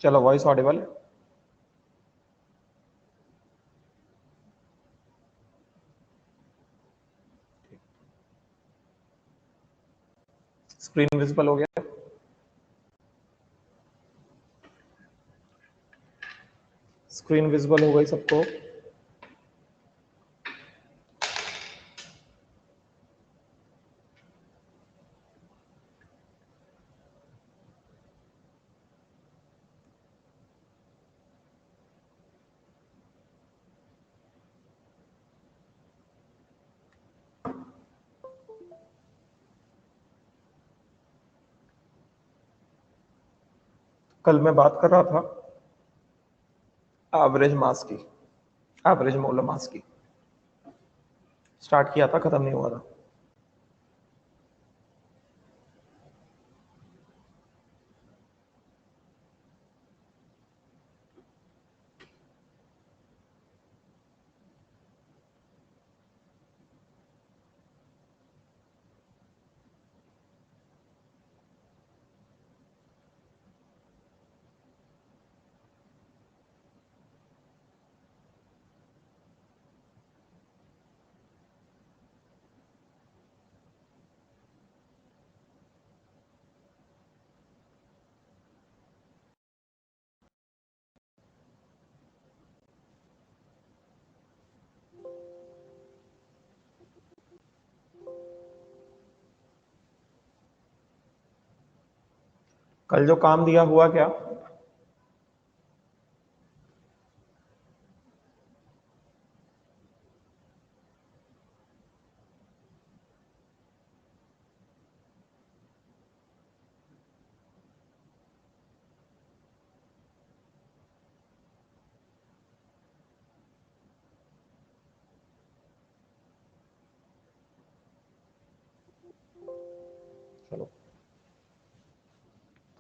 चलो voice Audible. Screen visible हो गया? स्क्रीन विजिबल हो गई सबको? कल मैं बात कर रहा था एवरेज मास की, एवरेज मोलर मास की। स्टार्ट किया था, खत्म नहीं हुआ था। कल जो काम दिया हुआ क्या? चलो,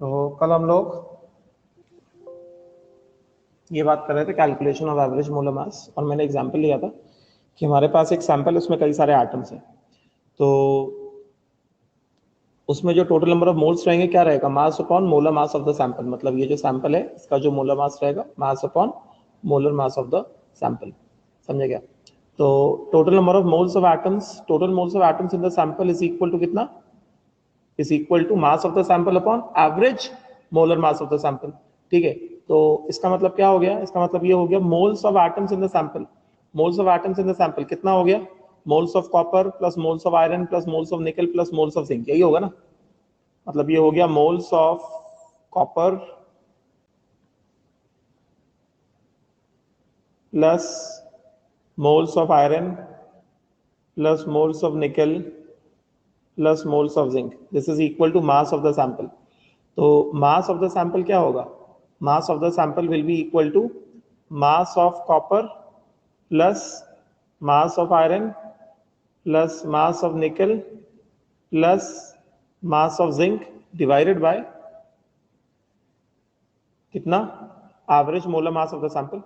तो कल हम लोग ये बात कर रहे थे कैलकुलेशन ऑफ एवरेज मोलर मास, और मैंने एग्जांपल लिया था कि हमारे पास एक सैंपल, उसमें कई सारे एटम्स हैं, तो उसमें जो टोटल नंबर ऑफ मोल्स रहेंगे क्या रहेगा? Mass upon molar mass of the sample. मतलब ये जो सैंपल है इसका जो मोलर मास रहेगा, mass upon molar mass of the sample. समझे क्या? तो total number of moles of atoms, total moles of atoms in the sample is equal to कितना? Is equal to mass of the sample upon average molar mass of the sample. ठीक है, तो इसका मतलब क्या हो गया? इसका मतलब ये हो गया moles of atoms in the sample. Moles of atoms in the sample कितना हो गया? Moles of copper plus moles of iron plus moles of nickel plus moles of zinc, यही होगा ना? मतलब ये हो गया moles of copper plus moles of iron plus moles of nickel plus moles of zinc, this is equal to mass of the sample. तो mass of the sample क्या होगा? Mass of the sample will be equal to mass of copper plus mass of iron plus mass of nickel plus mass of zinc divided by कितना? Average molar mass of the sample.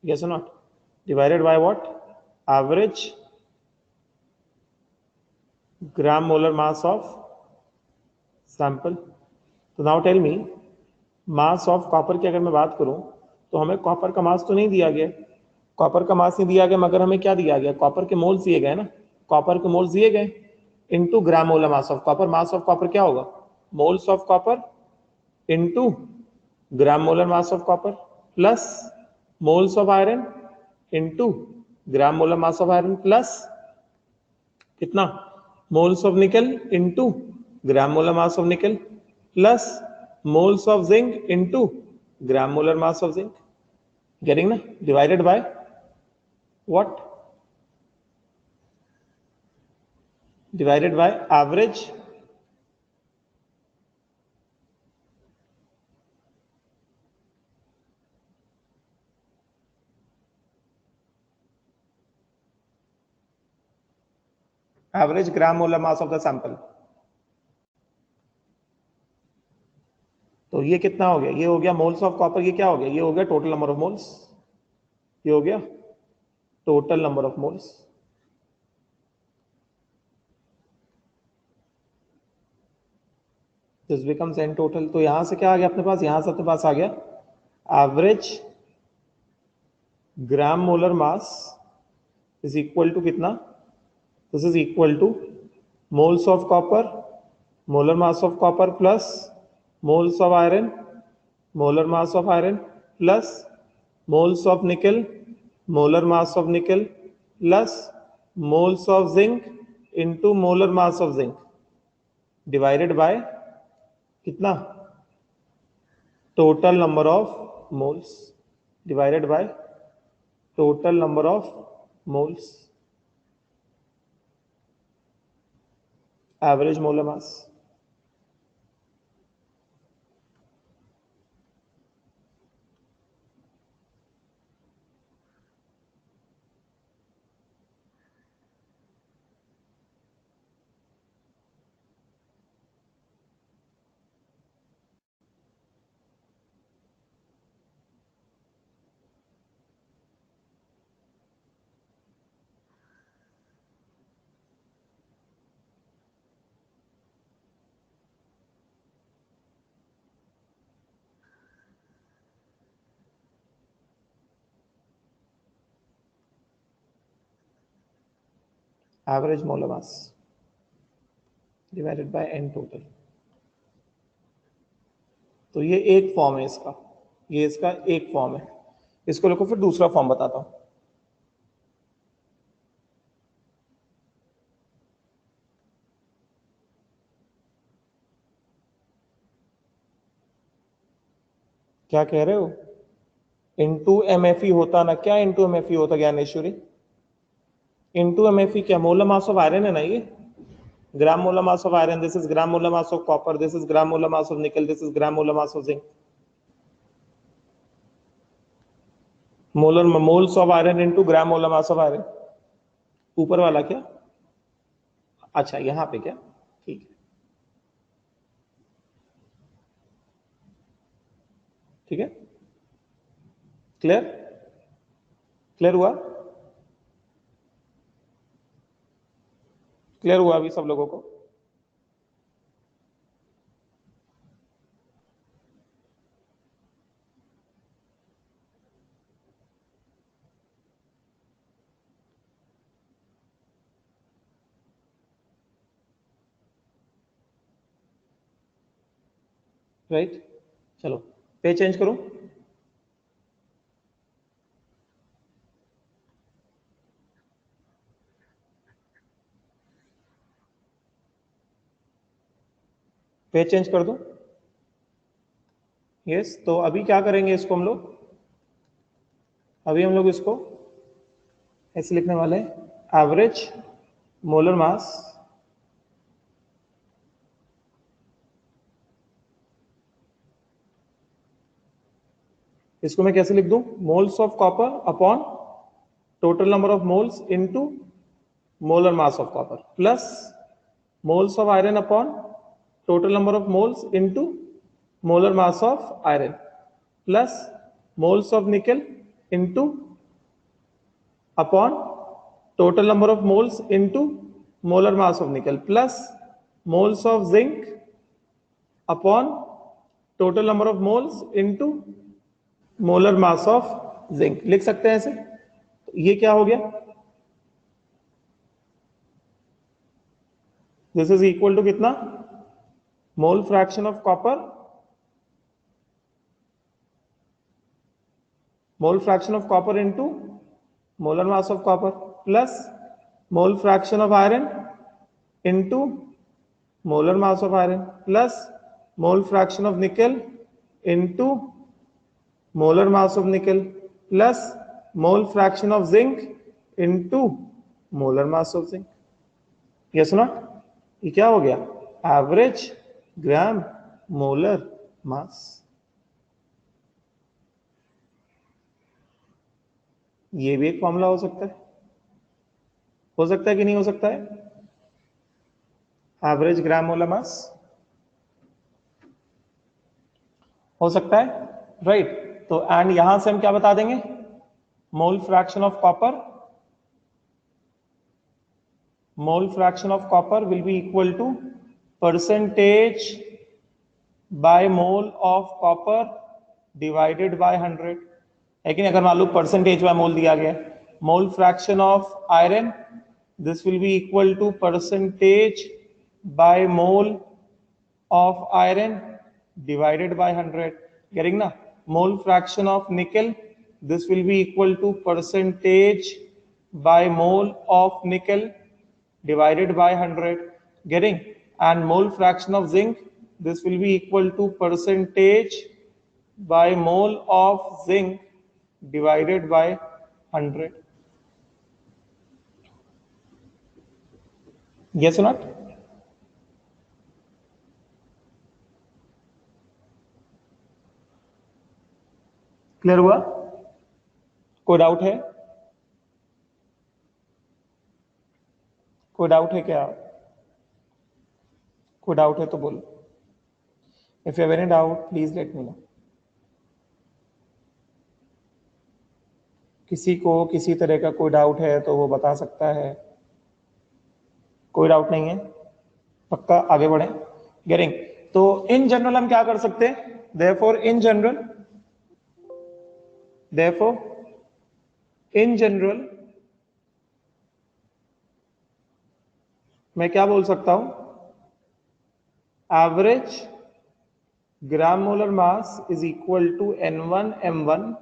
yes or not? Divided by what? Average gram molar mass of sample. तो now tell me, mass of copper की अगर मैं बात करूं तो हमें copper का मास तो नहीं दिया गया, कॉपर का मास नहीं दिया गया, मगर हमें क्या दिया गया? कॉपर के मोल्स दिए गए ना, कॉपर के मोल्स दिए गए into gram molar mass of copper. Mass of copper क्या होगा? Moles of copper into gram molar mass of copper plus moles of iron into gram molar mass of iron plus कितना? Moles of nickel into gram molar mass of nickel plus moles of zinc into gram molar mass of zinc. Getting ना? Divided by what? Divided by average average gram molar mass of the sample. तो ये कितना हो गया? ये हो गया moles of copper. ये क्या हो गया? ये हो गया टोटल नंबर ऑफ मोल्स। ये हो गया total number of moles. This becomes N total. तो यहां से क्या आ गया अपने पास? यहां से अपने पास आ गया average gram molar mass is equal to कितना, this is equal to moles of copper, molar mass of copper plus moles of iron, molar mass of iron plus moles of nickel, molar mass of nickel plus moles of zinc into molar mass of zinc divided by कितना, total number of moles divided by total number of moles, average molar mass. Average molar mass divided by N total. तो ये एक form है इसका, ये इसका एक form है। इसको लिखो, फिर दूसरा फॉर्म बताता हूं। क्या कह रहे हो, इंटू एम एफ ई होता ना, क्या इंटू एम एफ ई होता ज्ञानेश्वरी, इंटू एम एफ ई क्या, मोलर मास ऑफ आयरन है ना ये, gram molar mass of iron, this is gram molar mass of copper, this is gram molar mass of nickel, this is gram molar mass of zinc. Molar moles of iron into gram molar mass of iron, ऊपर वाला क्या, अच्छा यहां पे क्या, ठीक है, ठीक है, क्लियर, क्लियर हुआ, क्लियर हुआ अभी सब लोगों को। राइट, चलो पे चेंज करो, पे चेंज कर दो। यस, तो अभी क्या करेंगे इसको हम लोग, अभी हम लोग इसको ऐसे लिखने वाले हैं, एवरेज मोलर मास इसको मैं कैसे लिख दूं, moles of copper upon total number of moles into molar mass of copper plus moles of iron upon total number of moles into molar mass of iron plus moles of nickel into upon total number of moles into molar mass of nickel plus moles of zinc upon total number of moles into molar mass of zinc. लिख सकते हैं ऐसे, तो ये क्या हो गया, this is equal to कितना, मोल fraction of copper, mole fraction of copper into molar mass of copper plus mole fraction of iron into molar mass of iron plus mole fraction of nickel into molar mass of nickel plus mole fraction of zinc into molar mass of zinc. Yes not, ये क्या हो गया, average gram molar मास। ये भी एक formula हो सकता है कि नहीं हो सकता है, एवरेज ग्राम मोलर मास हो सकता है, राइट। तो एंड यहां से हम क्या बता देंगे, mole fraction of copper, mole fraction of copper will be equal to percentage by mole of copper divided by 100 है कि नहीं? अगर मान लो परसेंटेज बाय मोल दिया गया, mole fraction of iron, this will be equal to percentage by mole of iron divided by 100, getting na? Mole fraction of nickel, this will be equal to percentage by mole of nickel divided by 100, getting? And mole fraction of zinc, this will be equal to percentage by mole of zinc divided by 100. Yes or not? Clear हुआ? कोई doubt है? कोई doubt है क्या? कोई doubt है तो बोलो. If you have any doubt, please let me know. किसी को किसी तरह का कोई डाउट है तो वो बता सकता है. कोई डाउट नहीं है? पक्का आगे बढ़े. गेटिंग? तो इन जनरल हम क्या कर सकते हैं? Therefore in general मैं क्या बोल सकता हूं? Average gram molar mass is equal to N1 M1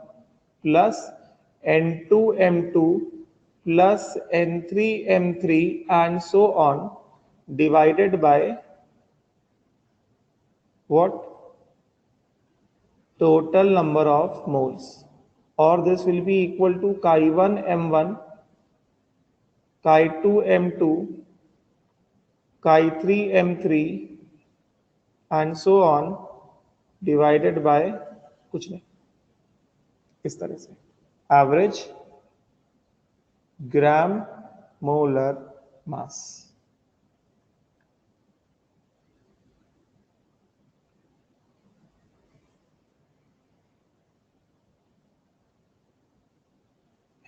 plus N2 M2 plus N3 M3 and so on divided by what? Total number of moles, or this will be equal to chi1 M1, chi2 M2, chi3 M3 and so on divided by कुछ नहीं, इस तरह से average gram molar मास.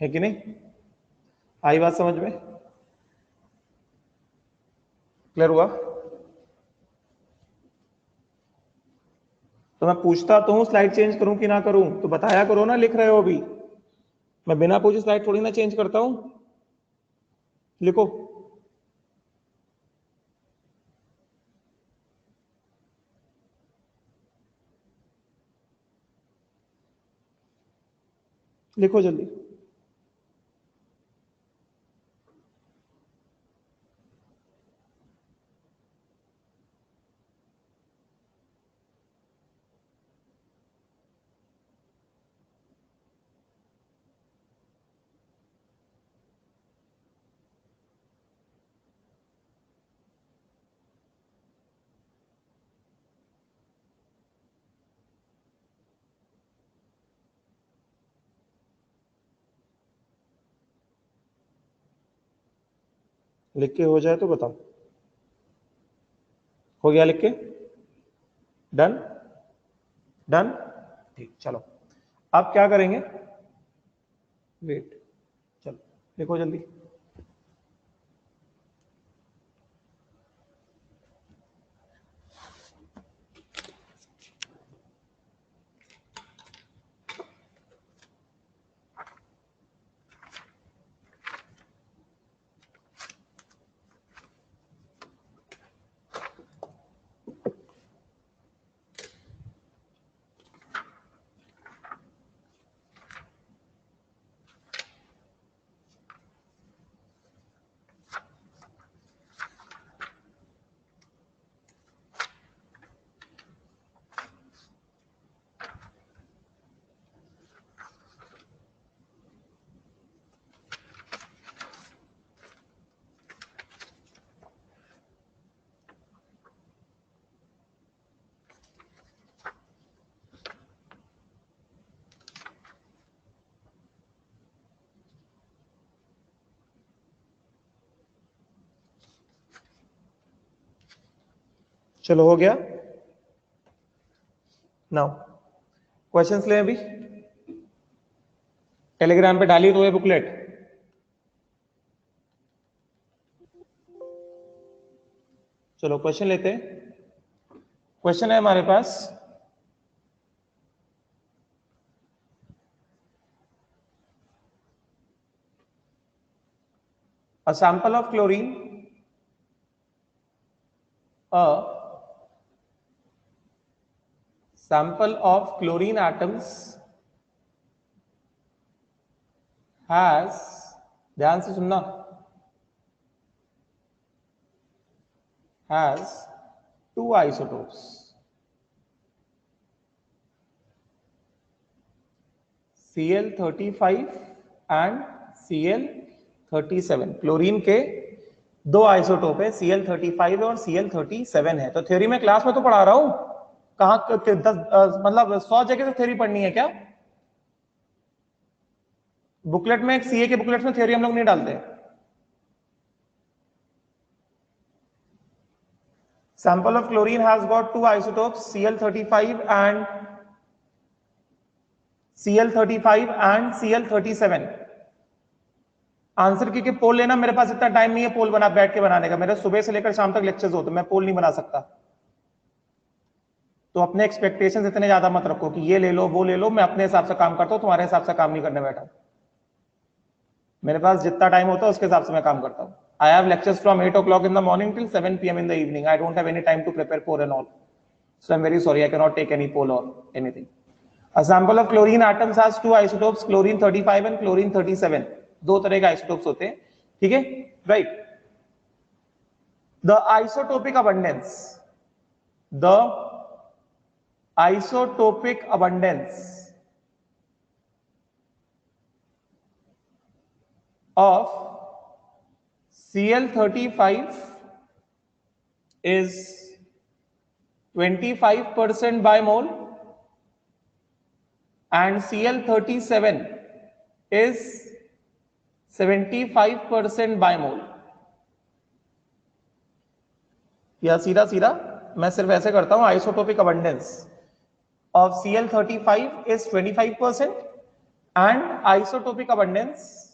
है कि नहीं? आई बात समझ में? क्लियर हुआ? तो मैं पूछता तो हूं स्लाइड चेंज करूं कि ना करूं, तो बताया करो ना. लिख रहे हो अभी, मैं बिना पूछे स्लाइड थोड़ी ना चेंज करता हूं. लिखो. लिखो जल्दी. लिख के हो जाए तो बताओ. हो गया लिख के? डन? डन? ठीक, चलो अब क्या करेंगे? वेट, चलो लिखो जल्दी. चलो हो गया. नाउ क्वेश्चंस ले अभी. टेलीग्राम पे डाली तो ये बुकलेट. चलो क्वेश्चन लेते हैं. क्वेश्चन है हमारे पास, a sample of chlorine, a sample of chlorine atoms has, ध्यान से सुनना, has two isotopes, Cl35 and Cl37। Chlorine के दो आइसोटोप है, Cl35 और Cl37 है। तो थ्योरी में क्लास में तो पढ़ा रहा हूं, कहां मतलब 100 जगह से थ्योरी पढ़नी है क्या? बुकलेट में, सीए के बुकलेट में थ्योरी हम लोग नहीं डालते। Sample of chlorine has got two isotopes, Cl35 and Cl37। Answer की पोल लेना, मेरे पास इतना टाइम नहीं है पोल बना बैठ के बनाने का, मेरे सुबह से लेकर शाम तक लेक्चर्स होते, मैं पोल नहीं बना सकता। तो अपने एक्सपेक्टेशंस इतने ज्यादा मत रखो कि ये ले लो वो ले लो, मैं अपने हिसाब से काम करता हूं, तुम्हारे हिसाब से काम नहीं करने बैठा। मेरे पास जितना टाइम होता है उसके हिसाब से मैं काम करता हूं। I have lectures from 8 o'clock in the morning till 7 p.m. in the evening. I don't have any time to prepare poll and all. So I'm very sorry, I cannot take any poll or anything. A sample of chlorine atoms has two isotopes, chlorine 35 and chlorine 37. दो तरह के isotopes होते हैं, ठीक है, right. The isotopic abundance, the isotopic abundance of Cl35 is 25% by mole and Cl37 is 75% by mole। या सीधा सीधा मैं सिर्फ ऐसे करता हूं, isotopic abundance of Cl35 is 25% and isotopic abundance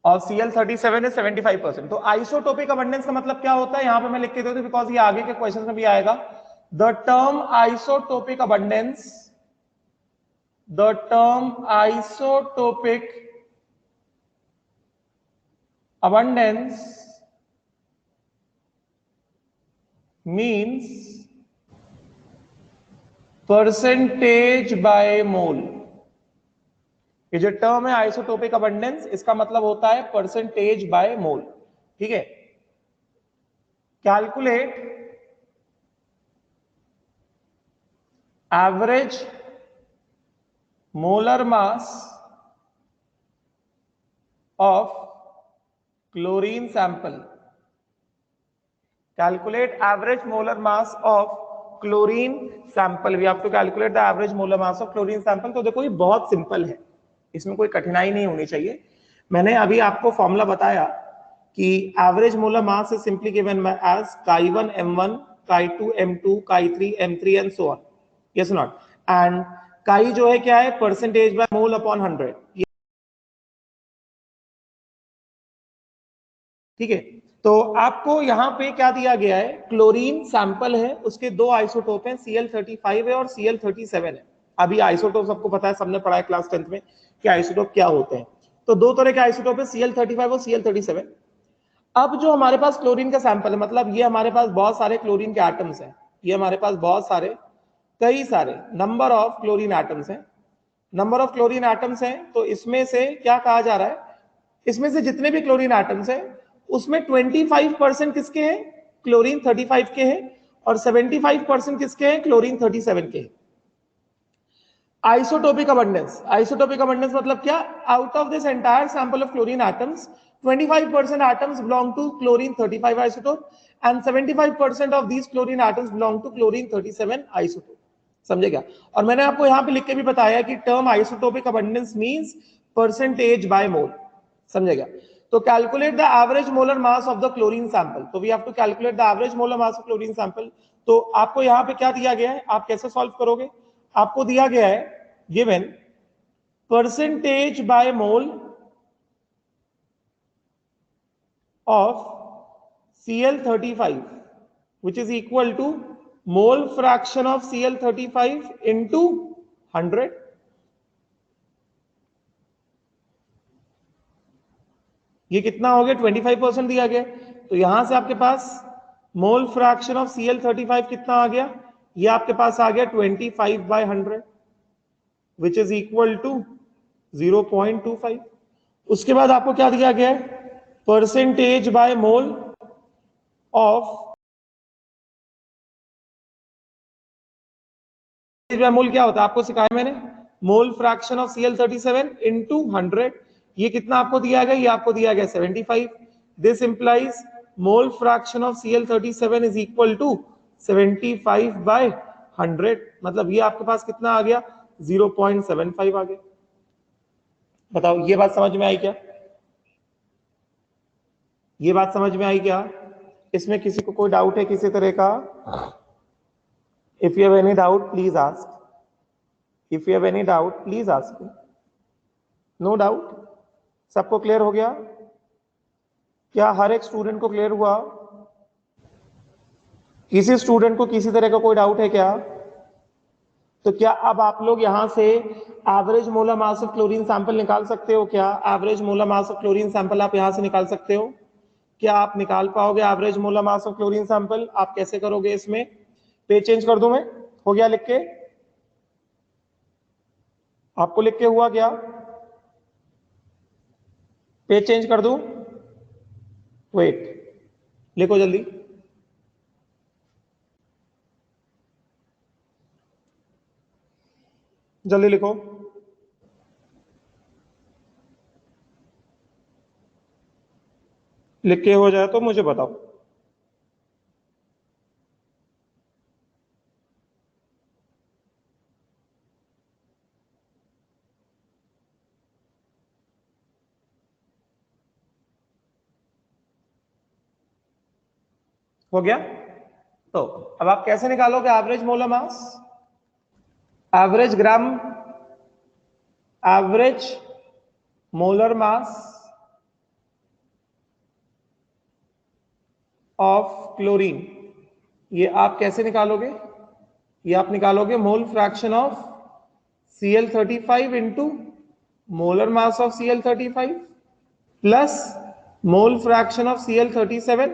और Cl37 is 75%। तो आइसोटोपिक अबंडेंस का मतलब क्या होता है, यहां पे मैं लिख के देता हूं बिकॉज ये आगे के क्वेश्चन में भी आएगा। The term isotopic abundance, the term isotopic abundance means percentage by मोल। ये जो टर्म है आइसोटोपिक अबंडेंस, इसका मतलब होता है परसेंटेज बाय मोल, ठीक है। Calculate average molar mass of chlorine sample, calculate average molar mass of chlorine sample. We have to calculate the average molar mass of chlorine sample. तो देखो ये बहुत सिंपल है, इसमें कोई कठिनाई नहीं होनी चाहिए। मैंने अभी आपको फॉर्मूला बताया कि average molar mass is simply given by as chi1 m1 chi2 m2 chi3 m3 and so on, yes not. And chi जो है क्या है, परसेंटेज बाय मोल अपॉन 100, ठीक है। तो आपको यहाँ पे क्या दिया गया है, क्लोरीन सैंपल है, उसके दो आइसोटोप हैं, Cl35 है और Cl37 है। अभी आइसोटोप सबको पता है, सबने पढ़ा है क्लास 10th में कि आइसोटोप क्या होते हैं। तो दो तरह के आइसोटोप है, Cl35 और Cl37। अब जो हमारे पास क्लोरीन का सैंपल है, मतलब ये हमारे पास बहुत सारे क्लोरीन के एटम्स हैं, ये हमारे पास बहुत सारे, कई सारे नंबर ऑफ क्लोरीन एटम्स हैं, नंबर ऑफ क्लोरीन एटम्स हैं। तो इसमें से क्या कहा जा रहा है, इसमें से जितने भी क्लोरीन एटम्स हैं उसमें 25% किसके हैं, क्लोरीन 35 के हैं, और 75% किसके हैं, क्लोरीन 37 के हैं। आइसोटोपिक अबंडेंस, आइसोटोपिक अबंडेंस मतलब क्या, out of this entire sample of chlorine atoms 25% atoms belong to chlorine 35 isotope and 75% of these chlorine atoms belong to chlorine 37 isotope। समझेगा। और मैंने आपको यहां पे लिख के भी बताया कि term isotopic abundance means percentage by mole, समझेगा। तो calculate the average molar mass of the chlorine sample, तो we have to calculate the average molar mass of chlorine sample. तो आपको यहां पे क्या दिया गया है, आप कैसे सॉल्व करोगे, आपको दिया गया है given percentage by mole of Cl35, which is equal to mole fraction of Cl35 into 100. ये कितना हो गया? 25% दिया गया। तो यहां से आपके पास मोल फ्रैक्शन ऑफ Cl35 कितना आ गया? ये आपके पास आ गया 25/100, विच इज इक्वल टू 0.25। उसके बाद आपको क्या दिया गया है? परसेंटेज बाय मोल ऑफ, मोल क्या होता है आपको सिखाया मैंने, मोल फ्रैक्शन ऑफ Cl37 into 100। ये कितना आपको दिया गया? ये आपको दिया गया 75। This implies mole fraction of Cl37 is equal to 75/100। मतलब ये आपके पास कितना आ गया? 0.75 आ गया। बताओ ये बात समझ में आई क्या? ये बात समझ में आई क्या? इसमें किसी को कोई डाउट है किसी तरह का? If you have any doubt please ask. If you have any doubt please ask. No doubt? सबको क्लियर हो गया? क्या हर एक स्टूडेंट को क्लियर हुआ? किसी स्टूडेंट को किसी तरह का कोई डाउट है क्या? तो क्या अब आप लोग यहां से average molar mass of chlorine sample निकाल सकते हो क्या? Average molar mass of chlorine sample आप यहां से निकाल सकते हो क्या? आप निकाल पाओगे average molar mass of chlorine sample? आप कैसे करोगे? इसमें पेज चेंज कर दूं मैं? हो गया लिख के? आपको लिख के हुआ क्या? पेज चेंज कर दूं? वेट, लिखो जल्दी। जल्दी लिखो। लिख के हो जाए तो मुझे बताओ। हो गया? तो अब आप कैसे निकालोगे average molar mass? Average gram, average molar mass of chlorine, ये आप कैसे निकालोगे? ये आप निकालोगे मोल fraction of Cl35 into molar mass of Cl35 plus mole fraction of Cl37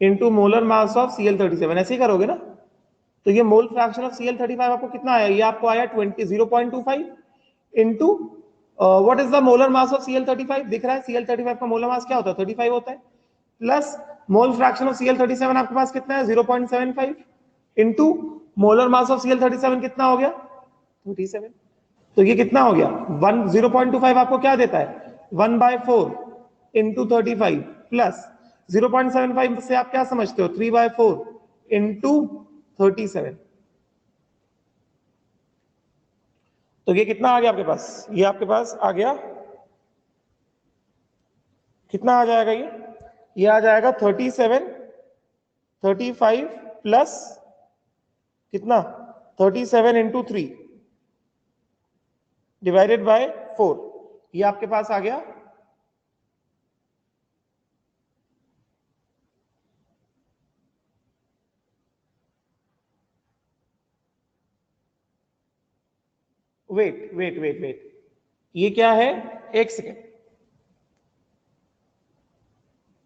into molar mass of Cl37। ऐसे ही करोगे ना? तो ये मोल फ्रैक्शन ऑफ Cl35 आपको कितना आया? ये आपको आया 0.25 into what is the molar mass of Cl35? दिख रहा है Cl35 का मोलर मास क्या होता है? 35 होता है। Plus mole fraction of Cl37 आपके पास कितना है? 0.75 into molar mass of Cl37 कितना हो गया? 37। तो ये कितना हो गया? 0.25 आपको क्या देता है? 1/4 इंटू 35 प्लस 0.75 से आप क्या समझते हो? 3/4 इंटू 37। तो ये कितना आ गया आपके पास? ये आपके पास आ गया कितना आ जाएगा? ये आ जाएगा 37, 35 प्लस कितना? 37 इंटू 3 डिवाइडेड बाय 4। ये आपके पास आ गया वेट वेट वेट वेट, ये क्या है? एक सेकेंड,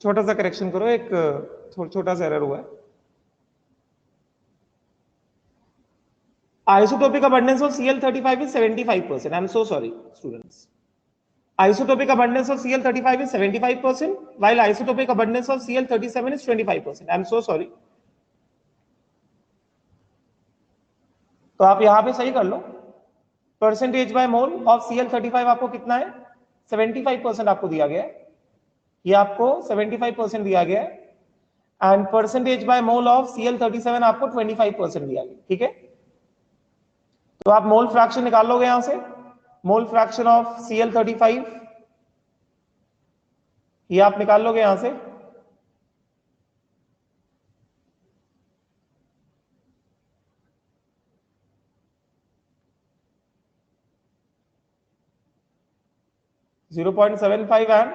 छोटा सा करेक्शन करो। एक छोटा सा एरर हुआ है। Isotopic abundance of Cl35 is 75%. I'm so sorry, students. Isotopic abundance of Cl35 is 75%, while isotopic abundance of Cl37 is 25%. I'm so sorry. तो आप यहां पे सही कर लो। Percentage by mole of Cl35 आपको कितना है? 75% आपको दिया गया है। ये आपको 75% दिया गया है। And percentage by mole of Cl37 आपको 25% दिया गया। ठीक है? तो आप मोल फ्रैक्शन निकाल लोगे यहां से। मोल फ्रैक्शन ऑफ Cl35 ये आप निकाल लोगे यहां से। $0.75 and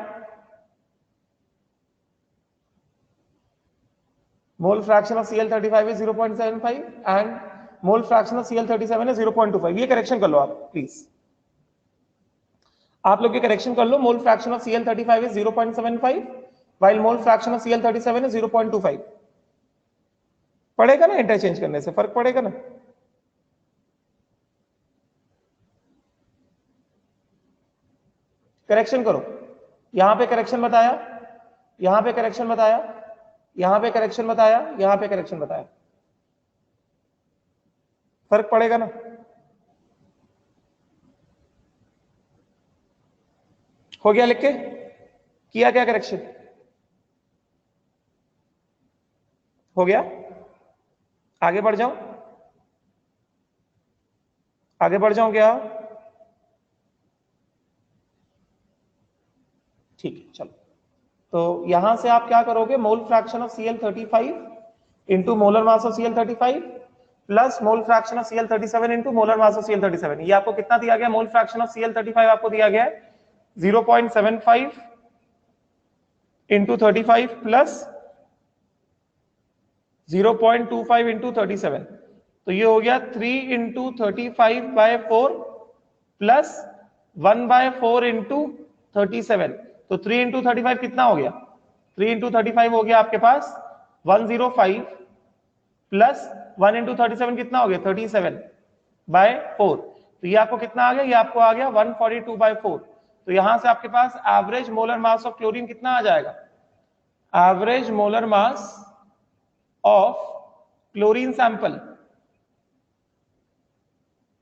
mole fraction of Cl35 is 0.75 and mole fraction of Cl37 is 0.25. ये करेक्शन कर लो आप प्लीज, आप लोग ये करेक्शन कर लो. Mole fraction of Cl35 is 0.75 while mole fraction of Cl37 is 0.25. पड़ेगा ना, इंटरचेंज करने से फर्क पड़ेगा ना. करेक्शन करो, यहां पे करेक्शन बताया, यहां पे करेक्शन बताया, यहां पे करेक्शन बताया, यहां पे करेक्शन बताया, फर्क पड़ेगा ना. हो गया लिख के, किया क्या करेक्शन, हो गया. आगे बढ़ जाऊं, आगे बढ़ जाऊं क्या, ठीक है चलो. तो यहां से आप क्या करोगे, मोल fraction of Cl35 into molar mass of Cl35 plus mole fraction of Cl37 into molar mass of Cl37. ये आपको कितना दिया गया, मोल फ्रैक्शन ऑफ Cl35 आपको दिया गया है 0.75 इंटू 35 प्लस 0.25 इंटू 37. तो ये हो गया 3 इंटू 35/4 प्लस 1/4 इंटू 37. तो 3 इंटू 35 कितना हो गया, 3 इंटू 35 हो गया आपके पास 105 प्लस 1 इंटू 37 कितना हो गया 37/4. तो ये आपको कितना आ गया, ये आपको आ गया 142/4. तो यहां से आपके पास average molar mass of chlorine कितना आ जाएगा, average molar mass of chlorine sample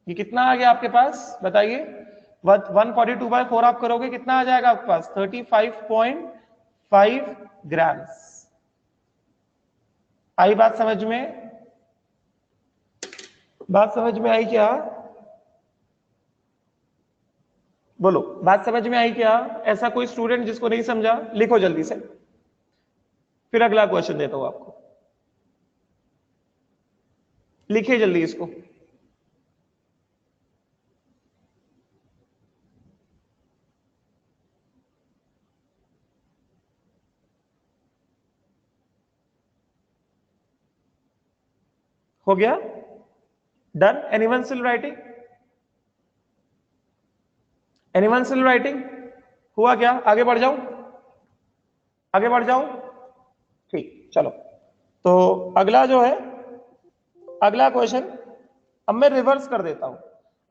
ये कितना आ गया आपके पास बताइए. 142/4 आप करोगे कितना आ जाएगा आपके पास 35.5 ग्राम्स. आई बात समझ में, बात समझ में आई क्या, बोलो बात समझ में आई क्या. ऐसा कोई स्टूडेंट जिसको नहीं समझा, लिखो जल्दी से, फिर अगला क्वेश्चन देता हूं आपको. लिखिए जल्दी इसको. हो गया done. Anyone still writing, anyone still writing, हुआ क्या, आगे बढ़ जाऊं, आगे बढ़ जाऊं, ठीक चलो. तो अगला जो है, अगला क्वेश्चन अब मैं रिवर्स कर देता हूं.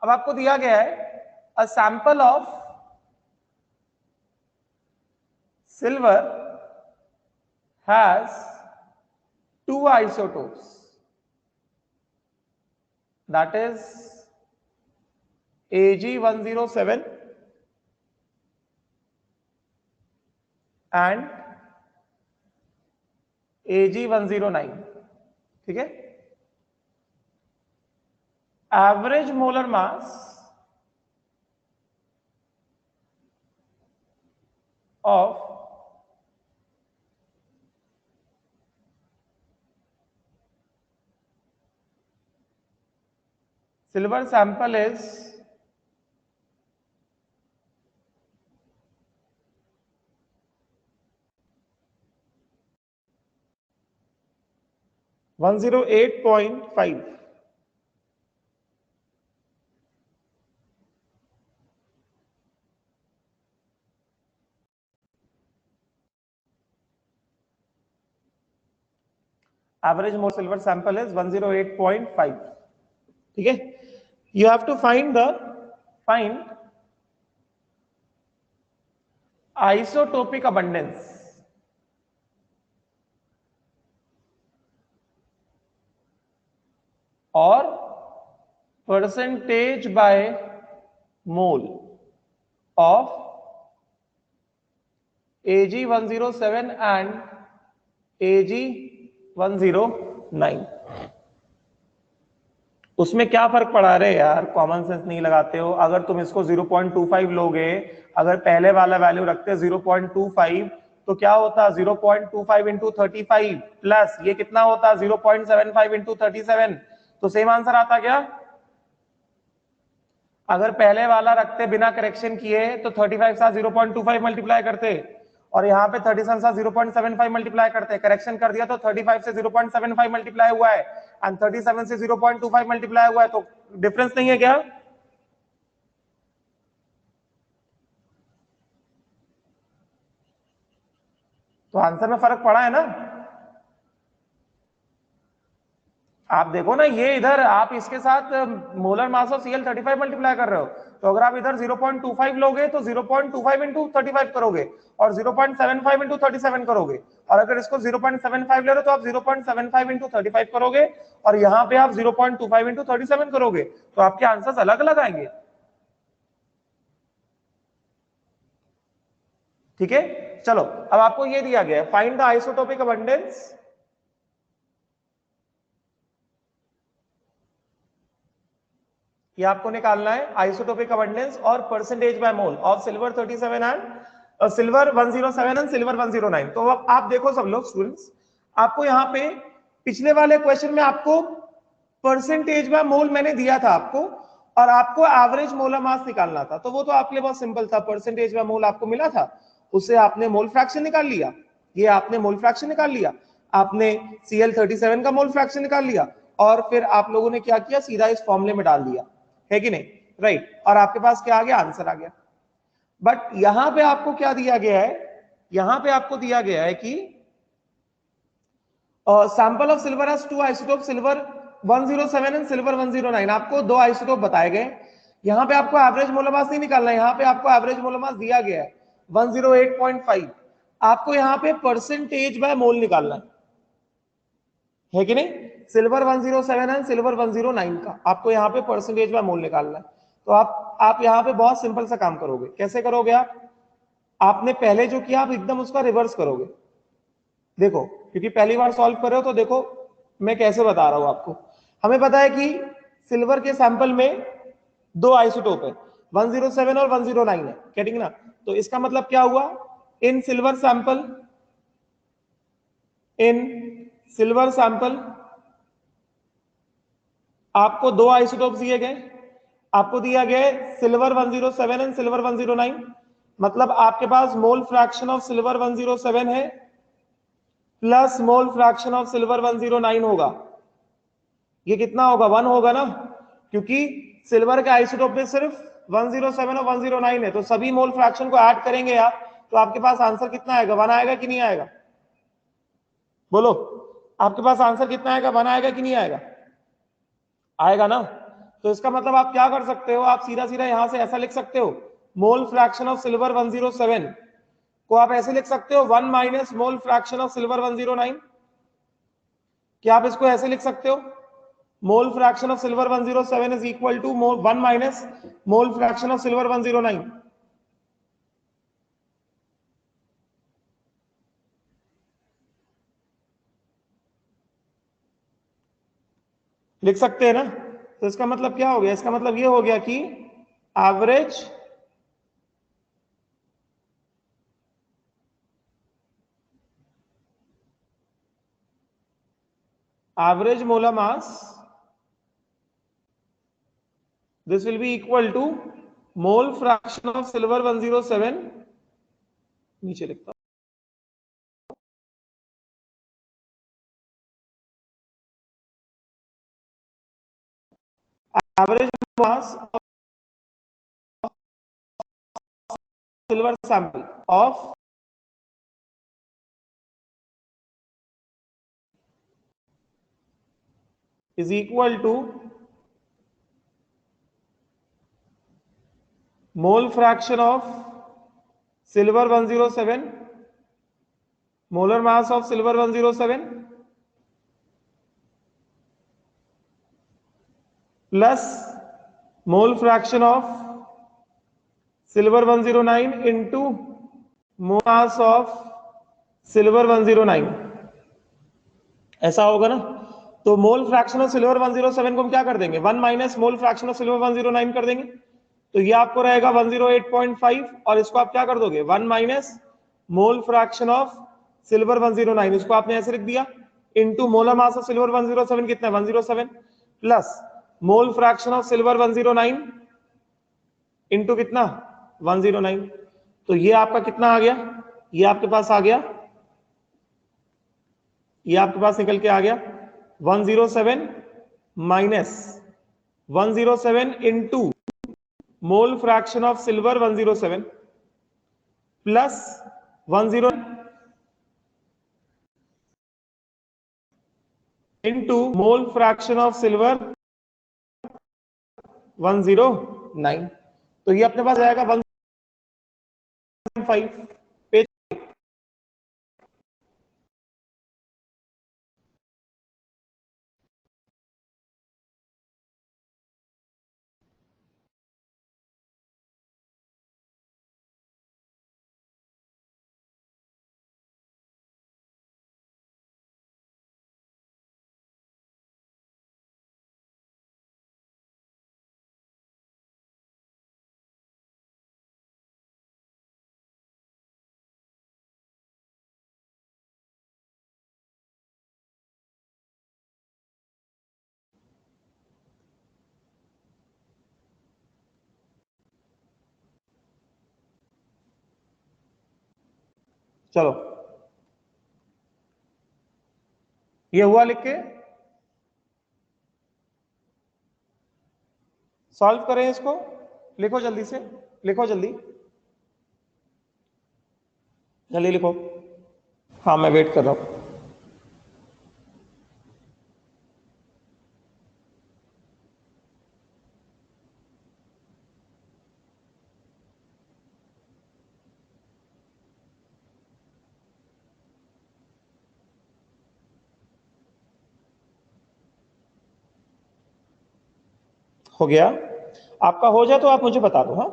अब आपको दिया गया है a sample of silver has 2 isotopes, that is Ag107 and Ag109. ठीक है, average molar mass of silver sample is 108.5. Average more silver sample is 108.5. ठीक है, you have to find isotopic abundance और percentage by mole of Ag107 and Ag109. उसमें क्या फर्क पड़ा रहे यार, कॉमन सेंस नहीं लगाते हो. अगर तुम इसको 0.25 लोगे, अगर पहले वाला वैल्यू रखते 0.25 तो क्या होता 0.25 इंटू 35 प्लस ये कितना होता 0.75 इंटू 37. तो सेम आंसर आता क्या. अगर पहले वाला रखते बिना करेक्शन किए तो 35 साथ 0.25 मल्टीप्लाई करते और यहाँ पे 37 से 0.75 मल्टीप्लाई करते हैं, करेक्शन कर दिया तो 35 से 0.75 मल्टीप्लाई हुआ है एंड 37 से 0.25 मल्टीप्लाई हुआ है, तो डिफरेंस नहीं है क्या? तो आंसर में फर्क पड़ा है ना? आप देखो ना, ये इधर आप इसके साथ molar mass of Cl35 multiply कर रहे हो, तो अगर आप इधर 0.25 लोगे तो 0.25 इंटू 35 करोगे और 0.75 इंटू 37 करोगे, और अगर इसको 0.75 ले रहे हो तो आप 0.75 इंटू 35 करोगे और यहाँ पे आप 0.25 इंटू 37 करोगे, तो आपके आंसर्स अलग अलग आएंगे। ठीक है, चलो अब आपको ये दिया गया है, फाइंड द आइसोटोपिक अबंडेंस ये आपको निकालना है, आइसोटोपिक अबंडेंस और percentage by mole of silver 37 and silver 107 and silver 109। तो अब आप देखो सब लोग स्टूडेंट्स, आपको यहाँ पे पिछले वाले क्वेश्चन में आपको परसेंटेज बाय मोल मैंने दिया था आपको, और आपको एवरेज मोलर मास निकालना था, तो वो तो आपके लिए बहुत सिंपल था, परसेंटेज बाय मोल आपको मिला था, उससे आपने मोल फ्रैक्शन निकाल लिया, ये आपने मोल फ्रैक्शन निकाल लिया, आपने Cl37 का मोल फ्रैक्शन निकाल लिया, और फिर आप लोगों ने क्या किया, सीधा इस फॉर्मूले में डाल दिया, है कि नहीं? राइट, और आपके पास क्या आ गया, आंसर आ गया। बट यहां पे आपको क्या दिया गया है, यहां पे आपको दिया गया है कि sample of silver has two isotope, silver 107 and silver 109, आपको दो आइसोटोप बताए गए। यहां पे आपको एवरेज मोलर मास नहीं निकालना है, यहां पे आपको एवरेज मोलर मास दिया गया है 108.5, आपको यहां पे परसेंटेज बाय मोल निकालना है कि नहीं? सिल्वर 107 एंड सिल्वर 109 का आपको यहाँ पे परसेंटेज बाय मोल निकालना है। तो आप यहाँ पे बहुत सिंपल सा काम करोगे, कैसे करोगे आप? आपने पहले जो किया आप एकदम उसका रिवर्स करोगे, देखो, क्योंकि पहली बार सॉल्व कर रहे हो, तो देखो मैं कैसे बता रहा हूं आपको। हमें पता है कि सिल्वर के सैंपल में दो आइसोटोप है, 107 और 109 है, क्या ठीक ना? तो इसका मतलब क्या हुआ, इन सिल्वर सैंपल आपको दो आइसोटोप दिए गए, आपको दिया गया सिल्वर 107 एंड सिल्वर 109, मतलब आपके पास मोल फ्रैक्शन ऑफ सिल्वर 107 है plus mole fraction of silver 109 होगा। ये कितना होगा, 1 होगा ना, क्योंकि सिल्वर के आइसोटोप में सिर्फ 107 और 109 है, तो सभी मोल फ्रैक्शन को ऐड करेंगे आप, तो आपके पास आंसर कितना आएगा, 1 आएगा कि नहीं आएगा? बोलो, आपके पास आंसर कितना आएगा, 1 आएगा कि नहीं आएगा? आएगा ना। तो इसका मतलब आप क्या कर सकते हो, आप सीधा सीधा यहां से ऐसा लिख सकते हो, मोल फ्रैक्शन ऑफ सिल्वर 107 को आप ऐसे लिख सकते हो 1 minus mole fraction of silver 109। क्या आप इसको ऐसे लिख सकते हो, mole fraction of silver 107 is equal to 1 minus mole fraction of silver 109? लिख सकते हैं ना? तो इसका मतलब क्या हो गया, इसका मतलब ये हो गया कि average molar mass, this will be equal to mole fraction of silver 107, नीचे लिखता हूं, average mass of silver sample of is equal to mole fraction of silver 107, molar mass of silver 107 plus mole fraction of silver 109 into mole mass of silver 109, ऐसा होगा ना? तो मोल fraction of silver 107 को हम क्या कर देंगे, 1 minus mole fraction of silver 109 कर देंगे, तो ये आपको रहेगा 108.5, और इसको आप क्या कर दोगे, 1 minus mole fraction of silver 109, इसको आपने ऐसे लिख दिया, into molar mass of silver 107 कितना है, 107, plus mole fraction of silver 109 into कितना, 109, तो ये आपका कितना आ गया, ये आपके पास आ गया, ये आपके पास निकल के आ गया 107 minus 107 into mole fraction of silver 107 plus 10 into mole fraction of silver 109। तो ये अपने पास आएगा 1.5 पेज। चलो ये हुआ, लिख के सॉल्व करें इसको, लिखो जल्दी से, लिखो जल्दी जल्दी लिखो। हाँ मैं वेट कर रहा हूं। हो गया आपका, हो जाए तो आप मुझे बता दो। हाँ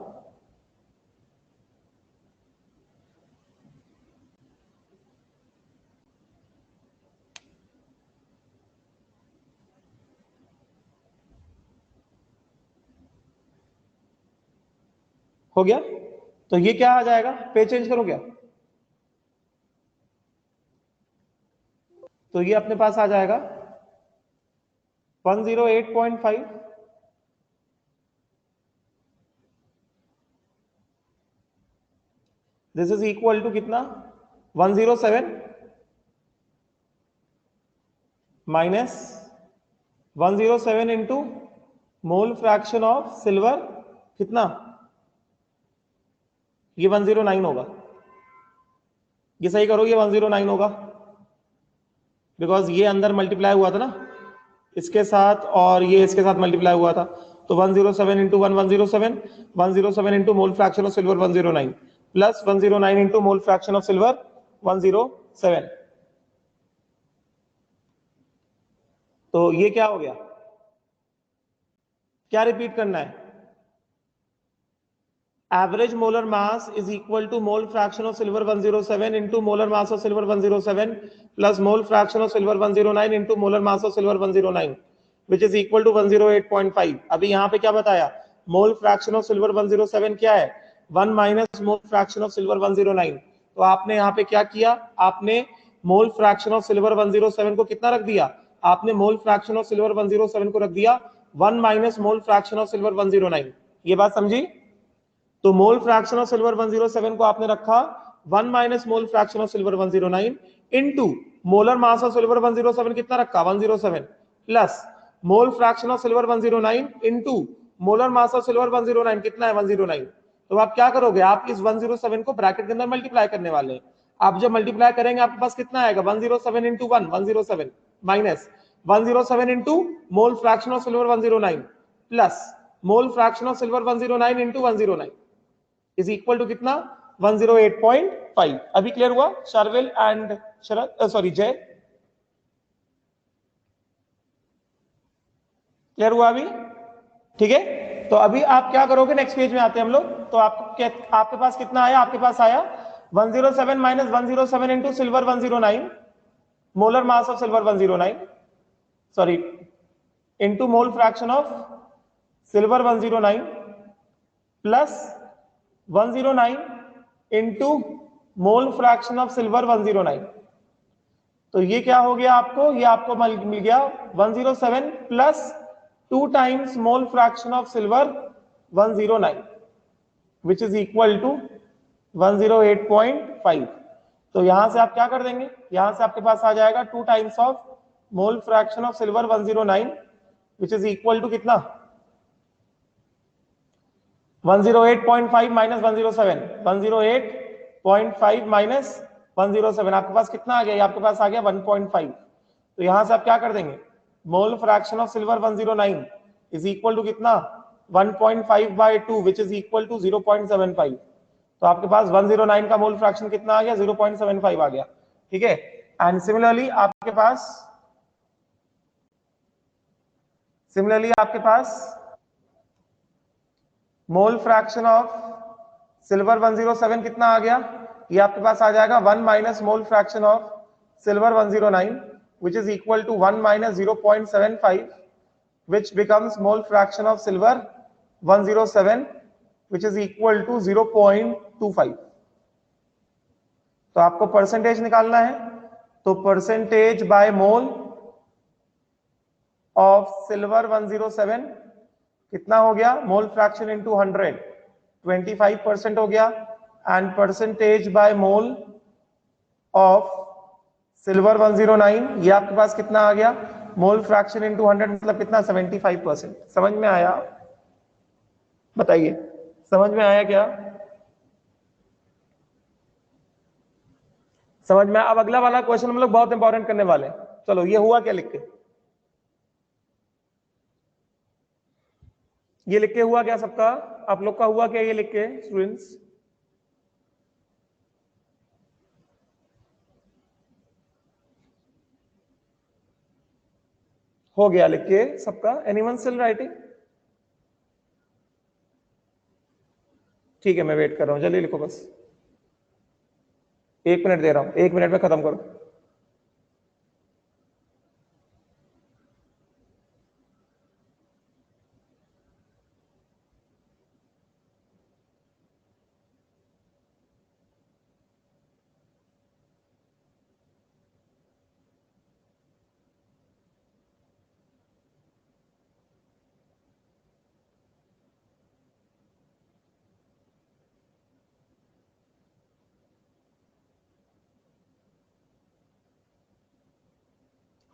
हो गया, तो ये क्या आ जाएगा, पेज चेंज करो क्या, तो ये अपने पास आ जाएगा 108.5 दिस इज इक्वल टू कितना 107 minus 107 into mole fraction of silver कितना, ये 109 होगा, ये सही करो, ये 109 होगा बिकॉज ये अंदर मल्टीप्लाई हुआ था ना इसके साथ और ये इसके साथ मल्टीप्लाई हुआ था, तो 107 into 107 107 into mole fraction of silver 109 plus 109 into mole fraction of silver 107। तो ये क्या हो गया, क्या रिपीट करना है, average molar mass is equal to mole fraction of silver 107 into molar mass of silver 107 plus mole fraction of silver 109 into molar mass of silver 109 which is equal to 108.5। अभी यहाँ पे क्या बताया, मोल फ्रैक्शन ऑफ सिल्वर 107 क्या है 1 minus mole fraction of silver 109। तो आपने यहाँ पे क्या किया, आपने मोल फ्रैक्शन ऑफ सिल्वर 107 को कितना रख दिया, आपने मोल फ्रैक्शन ऑफ सिल्वर 107 को रख दिया 1 minus mole fraction of silver 109। ये बात समझी, तो मोल फ्रैक्शन ऑफ सिल्वर 107 को आपने रखा 1 minus mole fraction of silver 109 into molar mass of silver 107 कितना रखा 107 plus mole fraction of silver 109 into molar mass of silver 109 कितना है 109। तो आप क्या करोगे, आप इस 107 को ब्रैकेट के अंदर मल्टीप्लाई करने वाले हैं, आप जब मल्टीप्लाई करेंगे आपके पास कितना आएगा 107 into 1 107 minus 107 into mole fraction of silver 109 plus mole fraction of silver 109 into 109 is equal to कितना 108.5। अभी क्लियर हुआ Sharvil and Sharad, sorry Jay, clear हुआ अभी, ठीक है। तो अभी आप क्या करोगे, नेक्स्ट पेज में आते हैं हम लोग, तो आपके पास कितना आया, आपके पास आया 107 minus 107 into silver 109 molar mass of silver 109 sorry into mole fraction of silver 109 plus 109 into mole fraction of silver 109। तो ये क्या हो गया आपको, ये आपको मिल गया 107 प्लस 2 times mole fraction of silver 109 which is equal to 108.5। तो यहां से आप क्या कर देंगे, यहां से आपके पास आ जाएगा 2 times of mole fraction of silver 109 which is equal to कितना 108.5 माइनस 107, 108.5 माइनस 107 आपके पास कितना आ गया, ये आपके पास आ गया 1.5। तो यहां से आप क्या कर देंगे, mole fraction of silver 109 is equal to कितना 1.5 by 2 which is equal to 0.75। तो आपके पास 109 का मोल फ्रैक्शन कितना आ गया, 0.75 आ गया, ठीक है। एंड सिमिलरली आपके पास मोल फ्रैक्शन ऑफ सिल्वर 107 कितना आ गया, ये आपके पास आ जाएगा 1 minus mole fraction of silver 109 which is equal to 1 minus 0.75 which becomes mole fraction of silver 107 which is equal to 0.25। तो आपको परसेंटेज निकालना है, तो percentage by mole of silver 107 कितना हो गया, मोल फ्रैक्शन इनटू 100 25% हो गया। And percentage by mole of silver 109 ये आपके पास कितना आ गया, मोल फ्रैक्शन इनटू 100 मतलब कितना 75%। समझ में आया, बताइए समझ में आया क्या, समझ में। अब अगला वाला क्वेश्चन हम लोग बहुत इंपॉर्टेंट करने वाले हैं। चलो ये हुआ क्या लिख के, ये लिख के हुआ क्या सबका, आप लोग का हुआ क्या ये लिख के स्टूडेंट्स, हो गया लिख के सबका, एनीवन स्टिल राइटिंग, ठीक है मैं वेट कर रहा हूं, जल्दी लिखो बस, 1 मिनट दे रहा हूं, 1 मिनट में खत्म करो।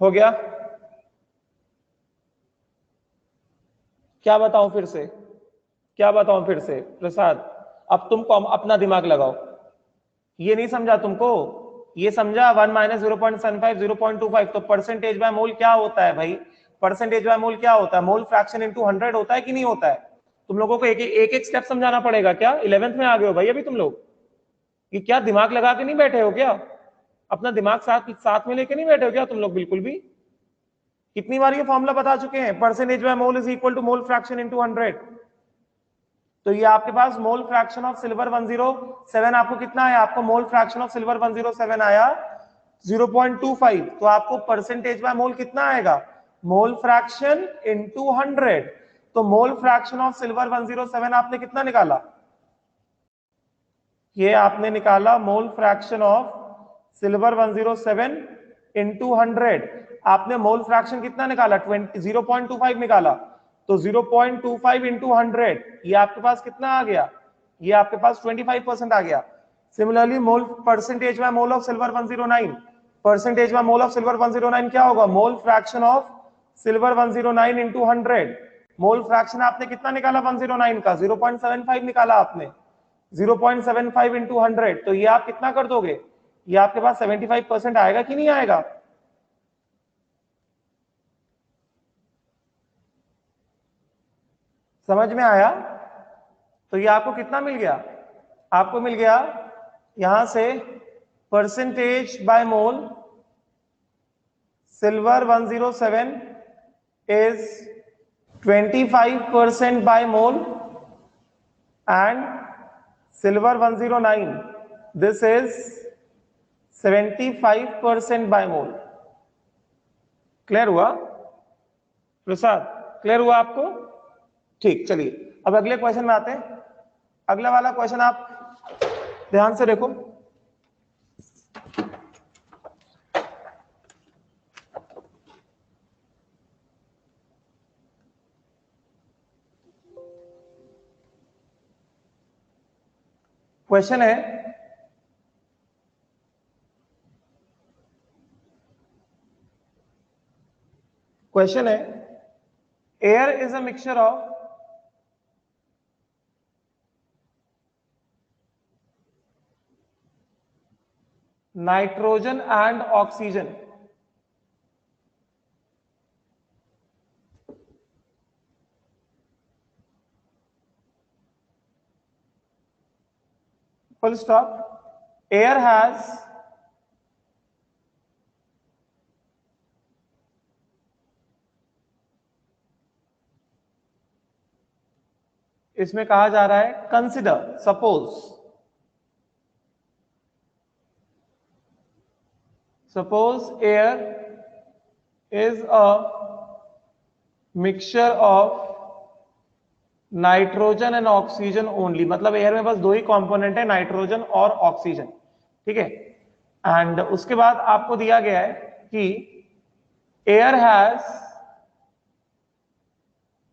हो गया, क्या बताऊं फिर से, क्या बताऊं फिर से प्रसाद, अब तुम अपना दिमाग लगाओ, ये नहीं समझा तुमको, ये समझा 1 माइनस 0.75 0.25। तो परसेंटेज बाय मोल क्या होता है भाई, परसेंटेज बाय मोल क्या होता है, मोल फ्रैक्शन इनटू 100 होता है कि नहीं होता है। तुम लोगों को एक एक स्टेप समझाना पड़ेगा क्या, 11th में आ गए हो भाई अभी तुम लोग, ये क्या दिमाग लगा के नहीं बैठे हो क्या, अपना दिमाग साथ साथ में लेके नहीं बैठे हो क्या तुम लोग बिल्कुल भी। कितनी बार ये फॉर्मूला बता चुके हैं, percentage by mole is equal to mole fraction into 100। तो ये आपके पास मोल फ्रैक्शन ऑफ सिल्वर 107 आपको कितना है, आपको मोल फ्रैक्शन ऑफ सिल्वर 107 आया 0.25। तो आपको परसेंटेज बाय मोल कितना आएगा, मोल फ्रैक्शन इनटू 100। तो मोल फ्रैक्शन ऑफ सिल्वर 107 आपने कितना निकाला, ये आपने निकाला मोल फ्रैक्शन ऑफ सिल्वर 107 इनटू 100। आपने मोल फ्रैक्शन कितना निकाला 0.25 निकाला, तो 0.25 इंटू 100 ये आपके पास कितना आ गया, ये आपके पास 25% आ गया। Similarly mole percentage by mole of silver 109, percentage by mole of silver 109 क्या होगा, मोल fraction of silver 109 into 100। Mole fraction आपने कितना निकाला 109 का, 0.75 निकाला आपने, 0.75 इंटू 100। तो ये आप कितना कर दोगे, ये आपके पास 75% आएगा कि नहीं आएगा। समझ में आया, तो ये आपको कितना मिल गया, आपको मिल गया यहां से percentage by mole silver 107 is 25% by mole and silver 109 this is 75% by mole। Clear हुआ प्रसाद, क्लियर हुआ आपको, ठीक। चलिए अब अगले क्वेश्चन में आते हैं। अगला वाला क्वेश्चन आप ध्यान से देखो, क्वेश्चन है क्वेश्चन है air is a mixture of nitrogen and oxygen. full stop. Air has इसमें कहा जा रहा है consider suppose air is a mixture of nitrogen and oxygen only, मतलब एयर में बस दो ही कंपोनेंट है, नाइट्रोजन और ऑक्सीजन, ठीक है। एंड उसके बाद आपको दिया गया है कि air has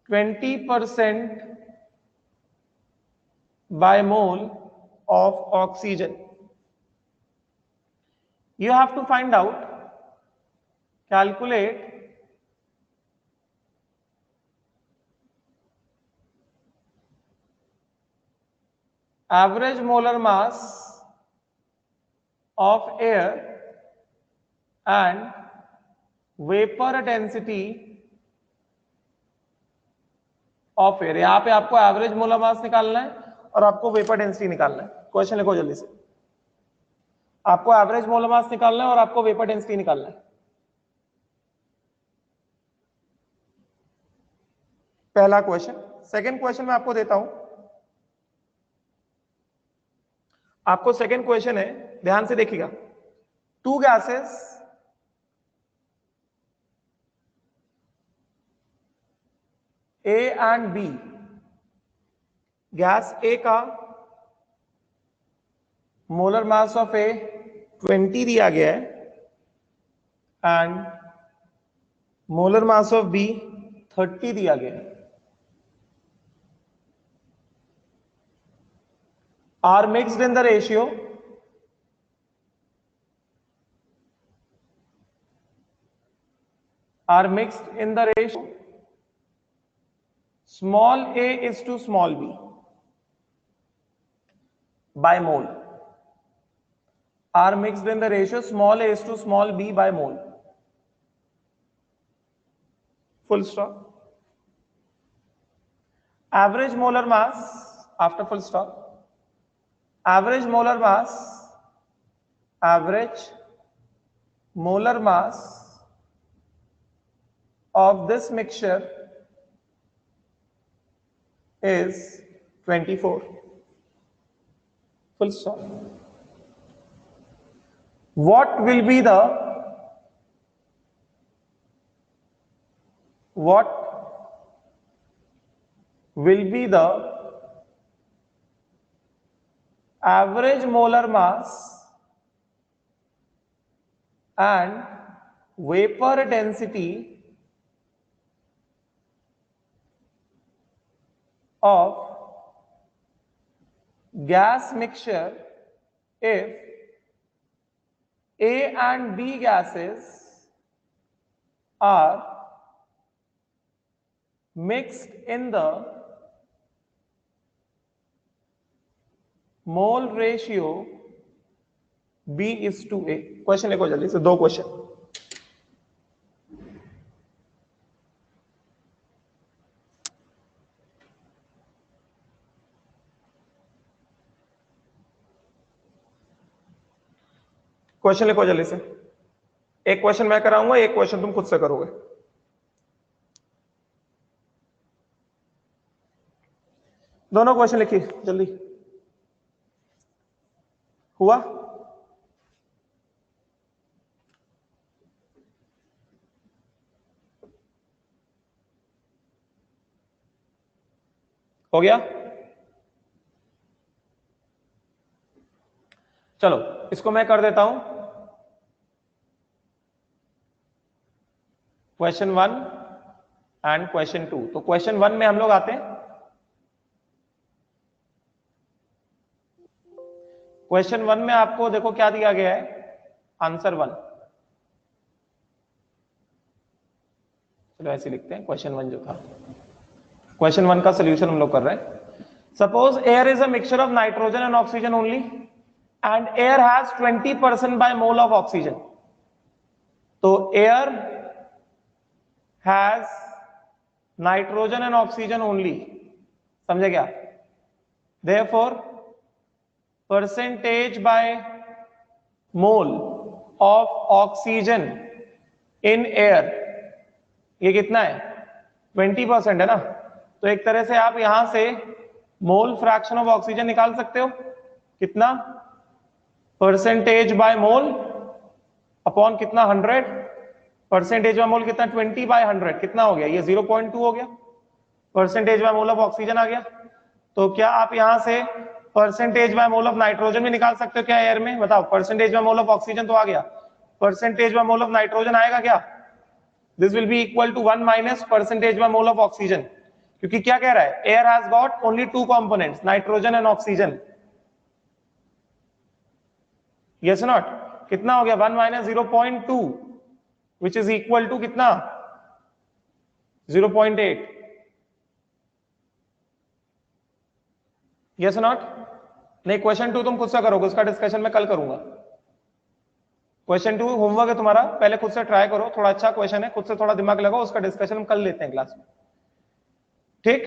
20% by mole of oxygen. You have to find out, calculate average molar mass of air and vapor density of air। यहां पे आपको एवरेज मोलर मास निकालना है और आपको वेपर डेंसिटी निकालना है। क्वेश्चन लिखो जल्दी से, आपको एवरेज मोलर मास निकालना है और आपको वेपर डेंसिटी निकालना है। पहला क्वेश्चन। सेकंड क्वेश्चन मैं आपको देता हूं, आपको सेकंड क्वेश्चन है, ध्यान से देखिएगा। Two gases A and B, gas A का मोलर मास ऑफ ए 20 दिया गया है and molar mass of B 30 दिया गया है, are mixed in the ratio small a is to small b by mole, are mixed in the ratio small a is to small b by mole, full stop. Average molar mass after full stop, average molar mass of this mixture is 24, full stop. What will be the average molar mass and vapor density of gas mixture if A and B gases are mixed in the mole ratio B is to A। Question लिखो जल्दी से, दो question. Question लिखो जल्दी से, एक question मैं कराऊंगा, एक क्वेश्चन तुम खुद से करोगे। दोनों क्वेश्चन लिखिए जल्दी। हुआ? हो गया? चलो इसको मैं कर देता हूं क्वेश्चन 1 एंड क्वेश्चन 2। तो क्वेश्चन 1 में हम लोग आते हैं। क्वेश्चन 1 में आपको देखो क्या दिया गया है, आंसर 1। चलो ऐसे लिखते हैं, क्वेश्चन 1 जो था, क्वेश्चन 1 का सोल्यूशन हम लोग कर रहे हैं। Suppose air is a mixture of nitrogen and oxygen only and air has 20% by mole of oxygen. तो air has nitrogen and oxygen only, समझे क्या? Therefore, percentage by mole of oxygen in air, ये कितना है? 20% है ना। तो एक तरह से आप यहां से मोल फ्रैक्शन ऑफ ऑक्सीजन निकाल सकते हो, कितना? परसेंटेज बाय मोल अपॉन कितना? 100। परसेंटेज बाय मोल कितना? 20/100, कितना हो गया? ये 0.2 हो गया। Percentage by mole of oxygen आ गया। तो क्या आप यहां से percentage by mole of nitrogen भी निकाल सकते हो क्या एयर में? बताओ, percentage by mole of oxygen तो आ गया, percentage by mole of nitrogen आएगा क्या? This will be equal to 1 minus percentage by mole of oxygen, क्योंकि क्या कह रहा है? Air has got only 2 components, nitrogen and oxygen. Yes not? कितना हो गया? 1 minus 0.2 which is equal to कितना? 0.8। Yes not? नहीं, क्वेश्चन 2 तुम खुद से करोगे, उसका डिस्कशन मैं कल करूंगा। क्वेश्चन 2 होमवर्क है तुम्हारा, पहले खुद से ट्राई करो, थोड़ा अच्छा क्वेश्चन है, खुद से थोड़ा दिमाग लगाओ, उसका डिस्कशन हम कल लेते हैं क्लास में, ठीक?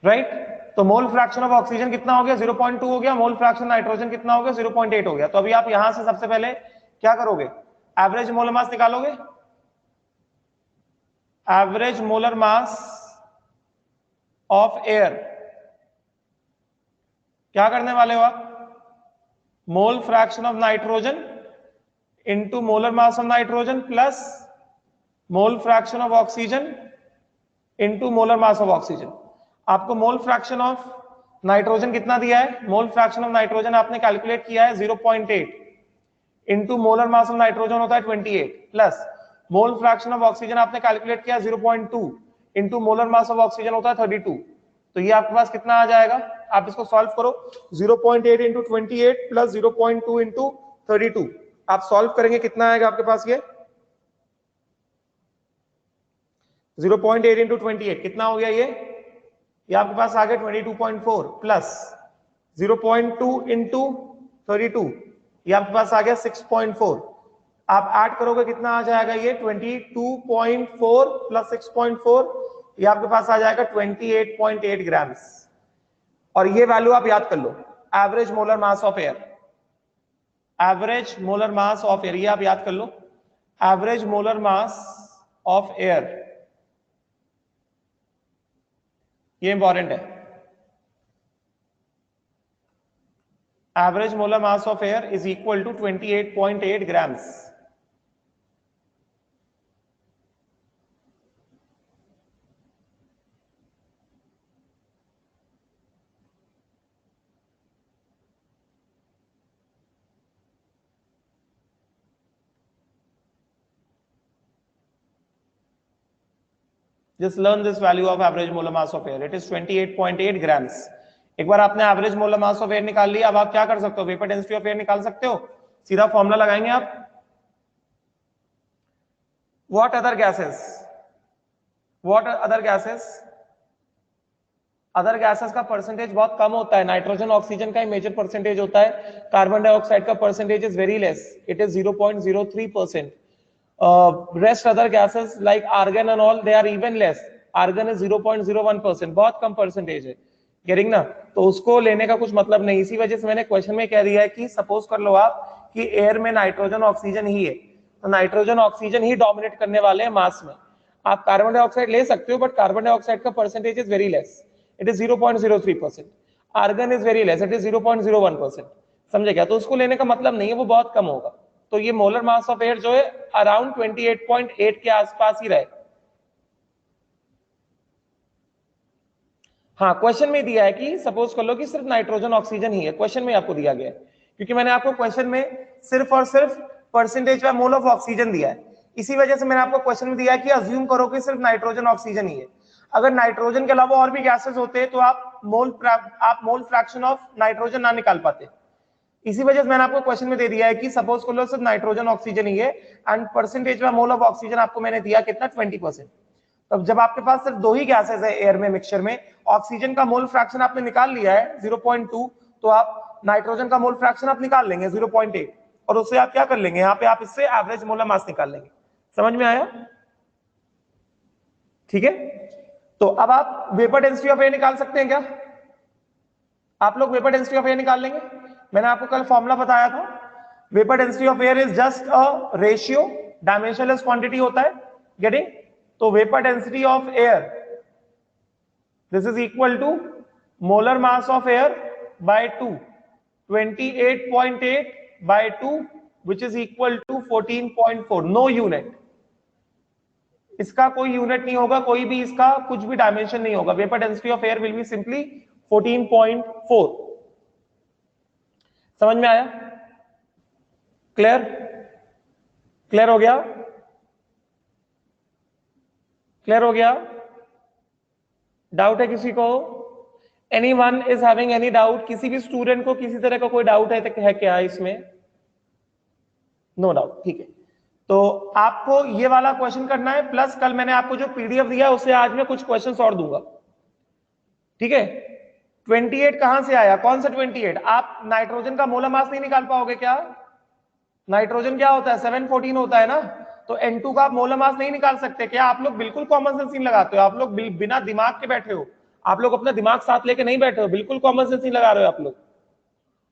राइट? तो मोल फ्रैक्शन ऑफ ऑक्सीजन कितना हो गया? 0.2 हो गया। मोल फ्रैक्शन नाइट्रोजन कितना हो गया? 0.8 हो गया। तो अभी आप यहां से सबसे पहले क्या करोगे? एवरेज मोलर मास निकालोगे। Average molar mass of air क्या करने वाले हो आप? मोल fraction of nitrogen into molar mass of nitrogen plus mole fraction of oxygen into molar mass of oxygen. आपको मोल फ्रैक्शन ऑफ नाइट्रोजन कितना दिया है? मोल फ्रैक्शन ऑफ नाइट्रोजन आपने कैलकुलेट किया है 0.8 into molar mass of nitrogen होता है 28 plus mole fraction of oxygen आपने कैलकुलेट किया 0.2 into molar mass of oxygen होता है 32। तो ये आपके पास कितना आ जाएगा? आप इसको सॉल्व करो। 0.8 इंटू 28 प्लस 0.2 इंटू 32, आप सॉल्व करेंगे कितना आएगा आपके पास? ये 0.8 इंटू 28 कितना हो गया? ये आपके पास आ गया 22.4 प्लस 0.2 इंटू 32, ये आपके पास आ गया 6.4। आप ऐड करोगे कितना आ जाएगा? ये 22.4 प्लस 6.4, ये आपके पास आ जाएगा 28.8 ग्राम्स। और ये वैल्यू आप याद कर लो, average molar mass of air. Average molar mass of air, ये आप याद कर लो, average molar mass of air, ये इंपॉर्टेंट है। Average molar mass of air is equal to 28.8 grams. Just learn this value of average molar mass of air. It is 28.8 grams. एक बार आपने average molar mass of air निकाल लिया, अब आप क्या कर सकते हो? वेपर डेंसिटी ऑफ एयर निकाल सकते हो। सीधा फॉर्मूला लगाएंगे आप। What other gases? What other gases? Other gases का परसेंटेज बहुत कम होता है, नाइट्रोजन ऑक्सीजन का ही मेजर परसेंटेज होता है। कार्बन डाइऑक्साइड का percentage is very less, it is 0.03%. Rest other gases like argon and all, they are even less. Argon is 0.01%, बहुत कम percentage है। गेटिंग ना? तो उसको लेने का कुछ मतलब नहीं। इसी वजह से मैंने क्वेश्चन में कह दिया है कि सपोज कर लो आप कि एयर में नाइट्रोजन ऑक्सीजन ही है, तो नाइट्रोजन ऑक्सीजन ही डोमिनेट करने वाले हैं मास में। आप कार्बन डाइऑक्साइड ले सकते हो, बट कार्बन डाइऑक्साइड का percentage is very less, it is 0.03%. Argon is very less, it is 0.01%. समझे क्या? तो उसको लेने का मतलब नहीं है, वो बहुत कम होगा। तो ये मोलर मास ऑफ एयर जो है अराउंड 28.8 के आसपास ही रहे। हाँ, क्वेश्चन में दिया है कि सपोज कर लो कि सिर्फ नाइट्रोजन ऑक्सीजन ही है, क्वेश्चन में आपको दिया गया है, क्योंकि मैंने आपको क्वेश्चन में सिर्फ और सिर्फ percentage by mole of oxygen दिया है। इसी वजह से मैंने आपको क्वेश्चन में दिया है कि अज्यूम करो कि सिर्फ नाइट्रोजन ऑक्सीजन ही है। अगर नाइट्रोजन के अलावा और भी गैसेस होते तो आप मोल फ्रैक्शन ऑफ नाइट्रोजन ना निकाल पाते। इसी वजह से मैंने आपको क्वेश्चन में दे दिया है कि सपोज कर लो सिर्फ नाइट्रोजन ऑक्सीजन ही है and percentage by mole of oxygen आपको मैंने दिया कितना? 20%। अब जब आपके पास सिर्फ 2 ही गैसेस है एयर में मिक्सचर में, ऑक्सीजन का मोल फ्रैक्शन आपने निकाल लिया है 0.2, तो आप नाइट्रोजन का मोल फ्रैक्शन आप निकाल लेंगे 0.8, और उससे आप क्या कर लेंगे, यहाँ पे आप इससे एवरेज मोलर मास निकाल लेंगे। समझ में आया? ठीक है, तो अब आप वेपर डेंसिटी ऑफ एयर निकाल सकते हैं क्या? आप लोग वेपर डेंसिटी ऑफ एयर निकाल लेंगे? मैंने आपको कल फॉर्मूला बताया था, vapour density of air is just a ratio, dimensionless quantity होता है, गेटिंग? तो vapour density of air, this is equal to molar mass of air by 2, 28.8 by 2 which is equal to 14.4, no unit, इसका कोई unit नहीं होगा, कोई भी इसका कुछ भी डायमेंशन नहीं होगा, vapour density of air will be simply 14.4। समझ में आया? क्लियर? क्लियर हो गया? क्लियर हो गया? डाउट है किसी को? Anyone is having any doubt? किसी भी स्टूडेंट को किसी तरह का कोई डाउट है क्या इसमें? नो डाउट, ठीक है। तो आपको ये वाला क्वेश्चन करना है, प्लस कल मैंने आपको जो पीडीएफ दिया उससे आज मैं कुछ क्वेश्चंस और दूंगा, ठीक है? 28 कहां से आया? कौन सा 28? आप नाइट्रोजन का मोलर मास नहीं निकाल पाओगे क्या? नाइट्रोजन क्या होता है? 714 होता है ना, तो N2 का आप मोलर मास नहीं निकाल सकते क्या? आप लोग बिल्कुल कॉमन सेंस नहीं लगाते हो, आप लोग बिना दिमाग के बैठे हो, आप लोग अपना दिमाग साथ लेके नहीं बैठे हो, बिल्कुल कॉमन सेंस नहीं लगा रहे हो आप लोग।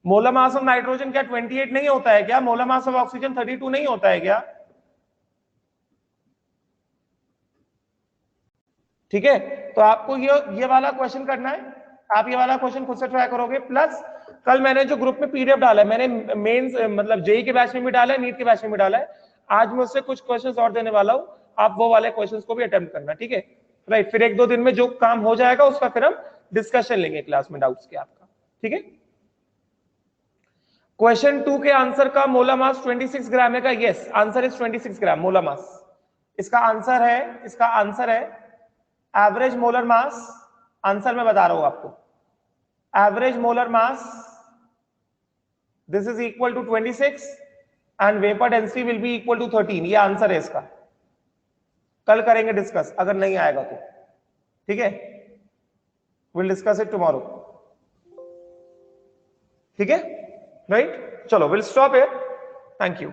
मोलर मास ऑफ नाइट्रोजन क्या 28 नहीं होता है क्या? मोलर मास ऑफ ऑक्सीजन 32 नहीं होता है क्या? ठीक है, तो आपको ये वाला क्वेश्चन करना है, आप ये वाला क्वेश्चन खुद से ट्राई करोगे, प्लस कल मैंने जो ग्रुप में पीडीएफ डाला है, मैंने मेंस मतलब जेई के बैच में भी डाला है, नीट के बैच में भी डाला है, आज मैं उससे कुछ क्वेश्चंस और देने वाला हूं, आप वो वाले क्वेश्चंस को भी अटेम्प्ट करना, ठीक है? राइट, फिर 1-2 दिन में जो काम हो जाएगा उसका फिर हम डिस्कशन लेंगे क्लास में डाउट्स के आपका, ठीक है? क्वेश्चन 2 के आंसर का मोलर मास 26 ग्राम है का? Yes, answer is 26 gram molar मास। इसका आंसर है एवरेज मोलर मास, आंसर मैं बता रहा हूं आपको, average molar mass this is equal to 26 and vapour density will be equal to 13, ये आंसर है इसका। कल करेंगे डिस्कस, अगर नहीं आएगा तो, ठीक है? विल डिस्कस इट टुमारो, ठीक है? राइट, चलो will stop here, thank you.